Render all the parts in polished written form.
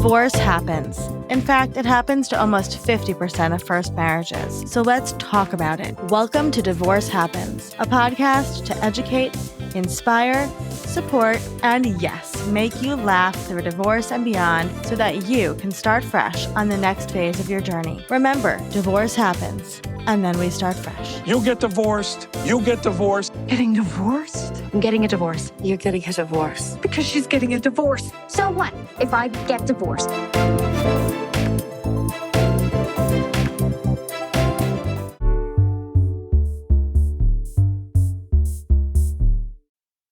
Divorce happens. In fact, it happens to almost 50% of first marriages. So let's talk about it. Welcome to Divorce Happens, a podcast to educate, inspire, support, and yes, make you laugh through divorce and beyond so that you can start fresh on the next phase of your journey. Remember, divorce happens, and then we start fresh. You get divorced. You get divorced. Getting divorced? I'm getting a divorce. You're getting a divorce. Because she's getting a divorce. So what if I get divorced?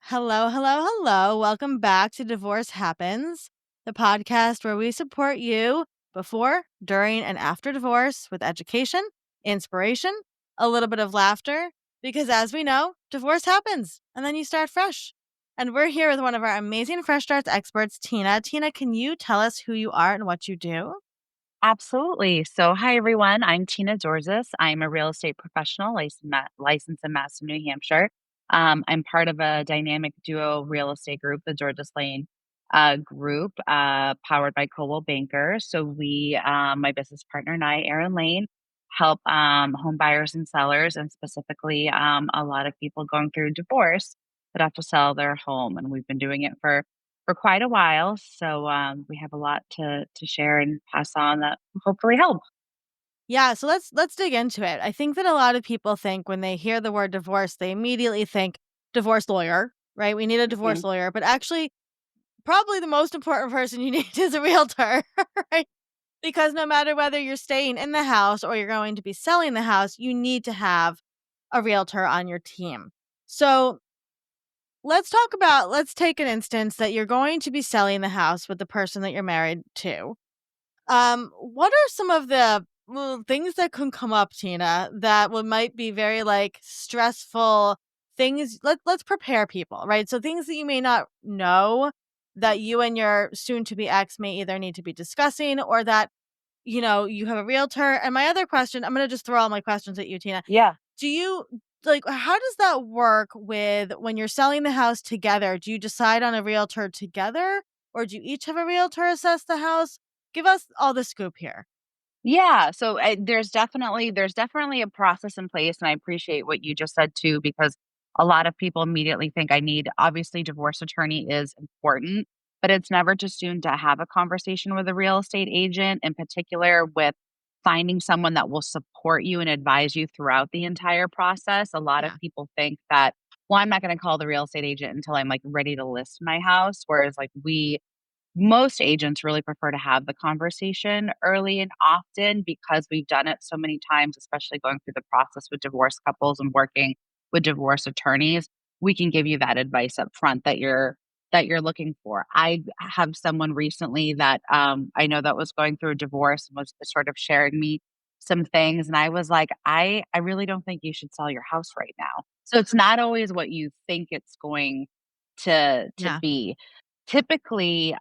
Hello, hello, hello. Welcome back to Divorce Happens, the podcast where we support you before, during, and after divorce with education, inspiration, a little bit of laughter, because as we know, divorce happens and then you start fresh. And we're here with one of our amazing Fresh Starts experts, Tina. Tina, can you tell us who you are and what you do? Absolutely. So, hi, everyone. I'm Tina Tzortzis. I'm a real estate professional licensed in Madison, New Hampshire. I'm part of a dynamic duo real estate group, the Georges Lane group, powered by Coldwell Banker. So, my business partner and I, Erin Lane, help home buyers and sellers, and specifically a lot of people going through divorce that have to sell their home. And we've been doing it for quite a while. So we have a lot to share and pass on that will hopefully help. Yeah, so let's dig into it. I think that a lot of people think when they hear the word divorce, they immediately think divorce lawyer, right? We need a divorce lawyer, but actually probably the most important person you need is a realtor, right? Because no matter whether you're staying in the house or you're going to be selling the house, you need to have a realtor on your team. So let's take an instance that you're going to be selling the house with the person that you're married to. What are some of the things that can come up, Tina, that might be very stressful things? Let's prepare people, right? So things that you may not know that you and your soon to be ex may either need to be discussing or that you have a realtor. And my other question, I'm going to just throw all my questions at you, Tina. Yeah. Do you how does that work with when you're selling the house together? Do you decide on a realtor together or do you each have a realtor assess the house? Give us all the scoop here. Yeah. So there's definitely a process in place. And I appreciate what you just said too, because a lot of people immediately think obviously divorce attorney is important, but it's never too soon to have a conversation with a real estate agent, in particular with finding someone that will support you and advise you throughout the entire process. A lot of Yeah. people think that, well, I'm not going to call the real estate agent until I'm like ready to list my house. Whereas most agents really prefer to have the conversation early and often because we've done it so many times, especially going through the process with divorce couples and working with divorce attorneys. We can give you that advice up front that you're looking for. I have someone recently that I know that was going through a divorce and was sort of sharing me some things, and I was like, I really don't think you should sell your house right now. So it's not always what you think it's going to Yeah. be. Typically,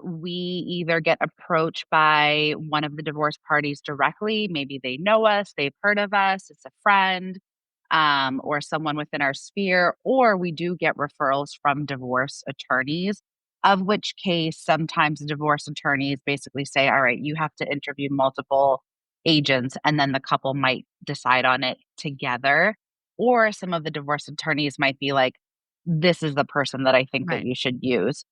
we either get approached by one of the divorce parties directly. Maybe they know us, they've heard of us, it's a friend, or someone within our sphere, or we do get referrals from divorce attorneys, of which case sometimes the divorce attorneys basically say, all right, you have to interview multiple agents, and then the couple might decide on it together. Or some of the divorce attorneys might be like, this is the person that I think that Right. you should use.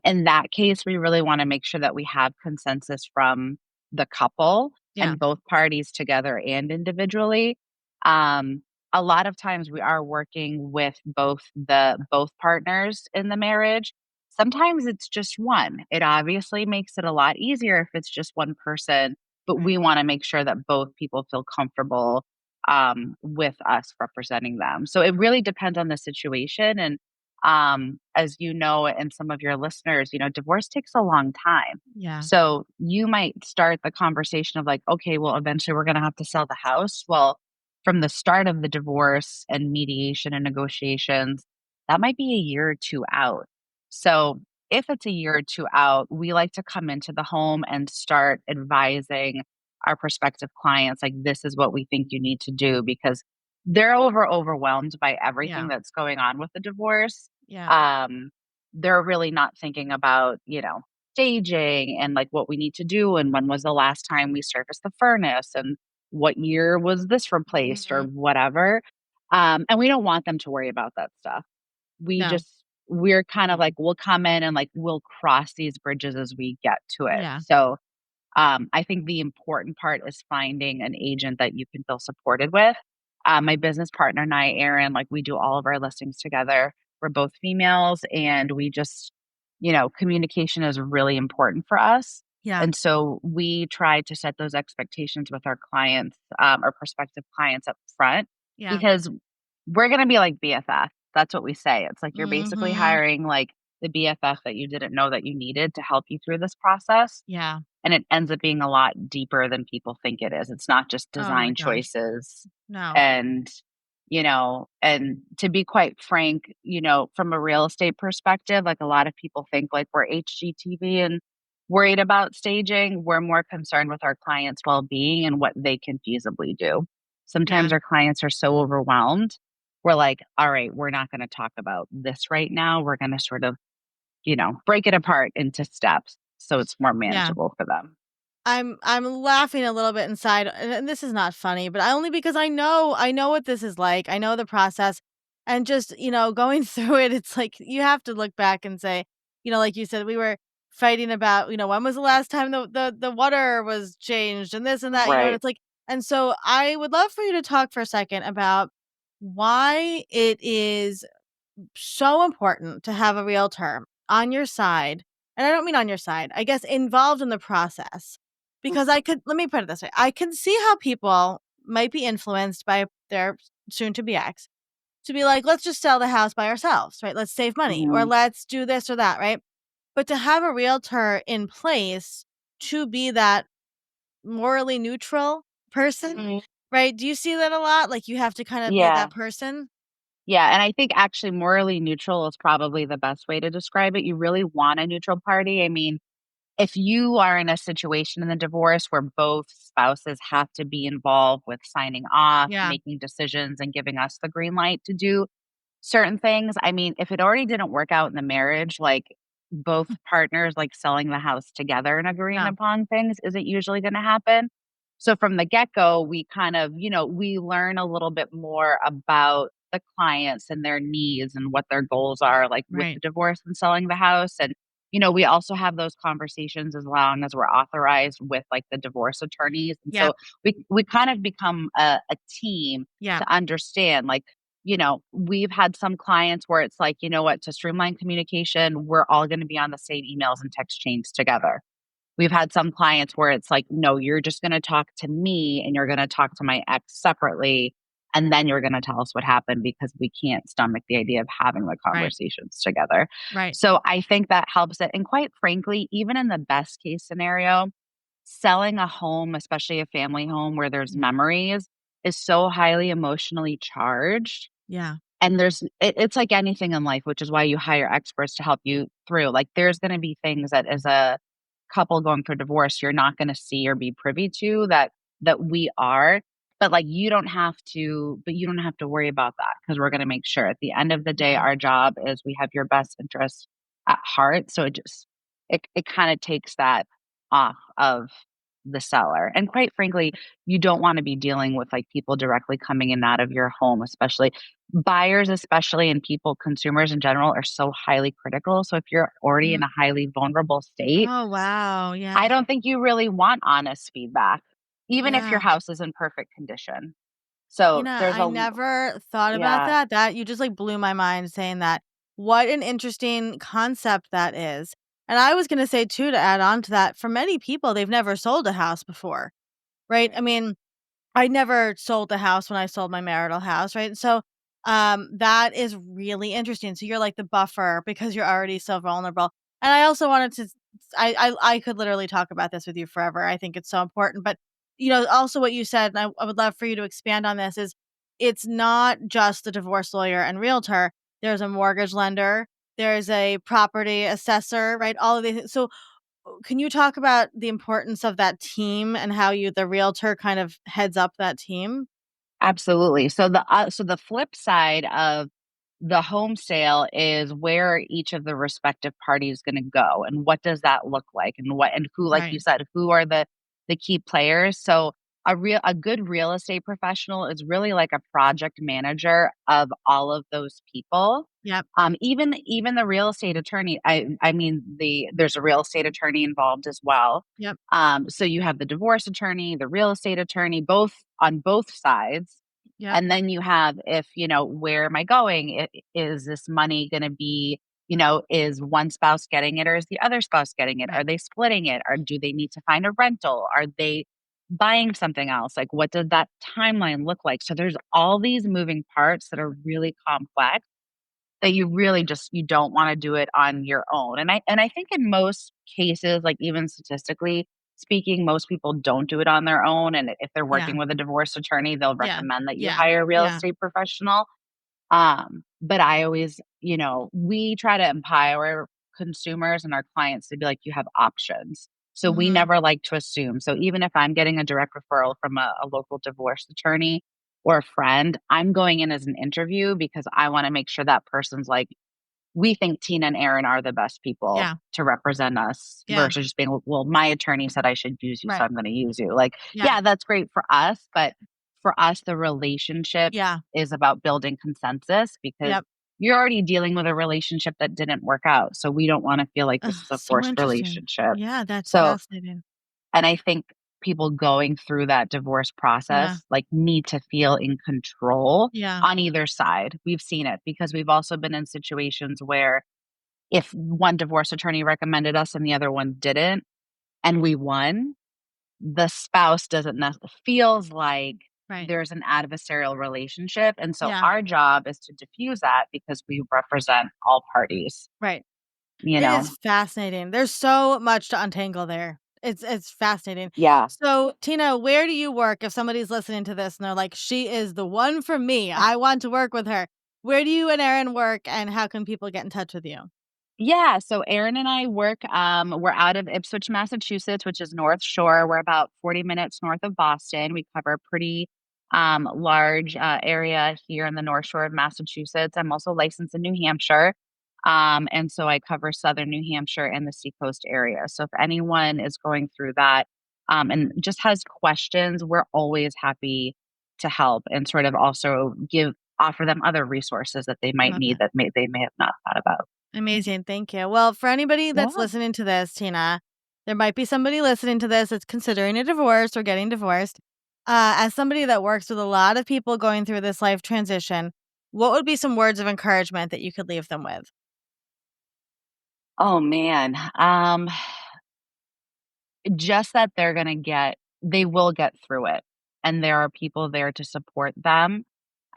In that case, we really want to make sure that we have consensus from the couple Yeah. and both parties together and individually. Um, a lot of times we are working with both partners in the marriage. Sometimes it's just one. It obviously makes it a lot easier if it's just one person, but Right. we want to make sure that both people feel comfortable with us representing them. So it really depends on the situation. And as you know, and some of your listeners, divorce takes a long time. Yeah. So you might start the conversation of like, okay, well, eventually we're going to have to sell the house. Well, from the start of the divorce and mediation and negotiations, that might be a year or two out. So if it's a year or two out, we like to come into the home and start advising our prospective clients, like, this is what we think you need to do because they're overwhelmed by everything Yeah. that's going on with the divorce. Yeah. Um, they're really not thinking about, staging and like what we need to do and when was the last time we serviced the furnace and what year was this replaced or Mhm. whatever. And we don't want them to worry about that stuff. We No. just we're kind of like we'll come in and like we'll cross these bridges as we get to it. Yeah. So I think the important part is finding an agent that you can feel supported with. My business partner and I, Erin, like we do all of our listings together. We're both females and we just, communication is really important for us. Yeah. And so we try to set those expectations with our clients or prospective clients up front Yeah. because we're going to be like BFF. That's what we say. It's like you're basically Mhm. hiring like the BFF that you didn't know that you needed to help you through this process. Yeah. And it ends up being a lot deeper than people think it is. It's not just Oh my design gosh. choices No. and, and to be quite frank, from a real estate perspective, like a lot of people think like we're HGTV and worried about staging. We're more concerned with our clients' well-being and what they can feasibly do. Yeah. Sometimes our clients are so overwhelmed. We're like, all right, we're not going to talk about this right now. We're going to sort of break it apart into steps so it's more Yeah. manageable for them. I'm laughing a little bit inside, and this is not funny, but I only because I know what this is like. I know the process, and just going through it, it's like you have to look back and say, like you said, we were fighting about, when was the last time the water was changed and this and that, and Right. it's like, and so I would love for you to talk for a second about why it is so important to have a realtor on your side, and I don't mean on your side, I guess involved in the process. Because let me put it this way, I can see how people might be influenced by their soon to be ex to be like, let's just sell the house by ourselves, right? Let's save money or Mhm. let's do this or that, right? But to have a realtor in place to be that morally neutral person, right? Do you see that a lot? Like you have to kind of be Yeah. that person? Yeah, and I think actually morally neutral is probably the best way to describe it. You really want a neutral party. I mean, if you are in a situation in the divorce where both spouses have to be involved with signing off, Yeah. making decisions, and giving us the green light to do certain things, I mean, if it already didn't work out in the marriage, like both partners like selling the house together and agreeing No. upon things isn't usually going to happen. So from the get-go, we kind of, we learn a little bit more about the clients and their needs and what their goals are like with the Right. divorce and selling the house. And we also have those conversations as long as we're authorized with like the divorce attorneys. And Yep. so we kind of become a team Yeah. to understand like, we've had some clients where it's like, you know what, to streamline communication, we're all going to be on the same emails and text chains together. We've had some clients where it's like, no, you're just going to talk to me and you're going to talk to my ex separately. And then you're going to tell us what happened because we can't stomach the idea of having the Right. conversations together. Right. So I think that helps it. And quite frankly, even in the best case scenario, selling a home, especially a family home where there's Mm. memories, is so highly emotionally charged Yeah. and it's like anything in life, which is why you hire experts to help you through. Like there's going to be things that as a couple going through divorce, you're not going to see or be privy to that we are. But like you don't have to worry about that because we're going to make sure at the end of the day, Yeah. our job is we have your best interest at heart. So it kind of takes that off of the seller. And quite frankly, you don't want to be dealing with like people directly coming in and out of your home, especially buyers, especially and people, consumers in general are so highly critical. So if you're already in Mm. a highly vulnerable state, Oh, wow. Yeah. I don't think you really want honest feedback, even if your Yeah. house is in perfect condition. So there's I a never thought about yeah. that. That you just like blew my mind saying that. What an interesting concept that is. And I was going to say too, to add on to that, for many people, they've never sold a house before, right? I mean, I never sold the house when I sold my marital house, right? So, that is really interesting. So you're like the buffer because you're already so vulnerable. And I also wanted to, I could literally talk about this with you forever. I think it's so important. But also what you said, and I would love for you to expand on this, is it's not just the divorce lawyer and realtor. There's a mortgage lender. There's a property assessor, right? All of these. So can you talk about the importance of that team and how the realtor kind of heads up that team? Absolutely. So the flip side of the home sale is where each of the respective parties going to go and what does that look like and who, like you Right. said, who are the key players. So a good real estate professional is really like a project manager of all of those people. Yep. Even the real estate attorney, I mean there's a real estate attorney involved as well. Yep. So you have the divorce attorney, the real estate attorney, both on both sides. Yep. And then you have, if, where am I going? Is this money going to be, is one spouse getting it or is the other spouse getting it? Are Right. they splitting it? Or do they need to find a rental? Are they buying something else? Like, what does that timeline look like? So there's all these moving parts that are really complex that you really just you don't want to do it on your own. And I think in most cases, like even statistically speaking, most people don't do it on their own. And if they're Yeah. working with a divorce attorney, they'll Yeah. recommend that you Yeah. hire a real Yeah. estate professional. But I always, we try to empower consumers and our clients to be like, you have options. So we Mhm. never like to assume. So even if I'm getting a direct referral from a local divorce attorney or a friend, I'm going in as an interview because I want to make sure that person's like, we think Tina and Aaron are the best people Yeah. to represent us Yeah. versus just being, well, my attorney said I should use you, so Right. I'm going to use you. Like, Yeah. yeah, that's great for us, but for us, the relationship Yeah. is about building consensus because Yep. you're already dealing with a relationship that didn't work out. So we don't want to feel like Ugh, this is a so forced interesting. relationship. Yeah, that's So, fascinating. and I think people going through that divorce Yeah. process like need to feel in control Yeah. on either side. We've seen it because we've also been in situations where if one divorce attorney recommended us and the other one didn't, and we won, the spouse doesn't feels like Right. there's an adversarial relationship. And so Yeah. our job is to diffuse that because we represent all parties, Right. you It know? is fascinating. There's so much to untangle there. It's fascinating. Yeah. So, Tina, where do you work if somebody's listening to this and they're like, "She is the one for me. I want to work with her." Where do you and Erin work, and how can people get in touch with you? Yeah, so Aaron and I work, we're out of Ipswich, Massachusetts, which is North Shore. We're about 40 minutes north of Boston. We cover a pretty large area here in the North Shore of Massachusetts. I'm also licensed in New Hampshire. And so I cover Southern New Hampshire and the Seacoast area. So if anyone is going through that and just has questions, we're always happy to help and sort of also offer them other resources that they might Love need it. that they may have not thought about. Amazing. Thank you. Well, for anybody that's Yeah. listening to this, Tina, there might be somebody listening to this that's considering a divorce or getting divorced. As somebody that works with a lot of people going through this life transition, what would be some words of encouragement that you could leave them with? Oh man. Just that they will get through it. And there are people there to support them,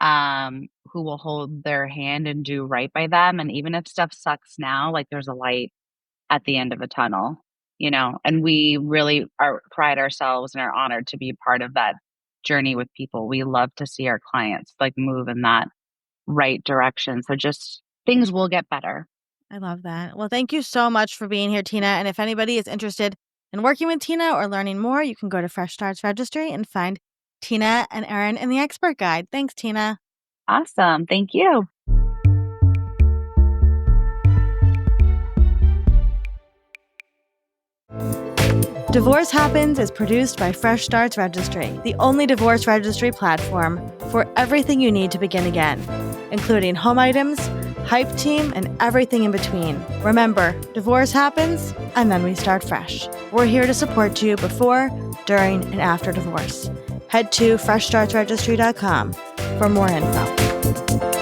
who will hold their hand and do right by them. And even if stuff sucks now, like there's a light at the end of a tunnel, and we really pride ourselves and are honored to be part of that journey with people. We love to see our clients like move in that right direction. So just things will get better. I love that. Well, thank you so much for being here, Tina. And if anybody is interested in working with Tina or learning more, you can go to Fresh Starts Registry and find Tina and Erin in the expert guide. Thanks, Tina. Awesome. Thank you. Divorce Happens is produced by Fresh Starts Registry, the only divorce registry platform for everything you need to begin again, including home items, hype team, and everything in between. Remember, divorce happens, and then we start fresh. We're here to support you before, during, and after divorce. Head to freshstartsregistry.com for more info.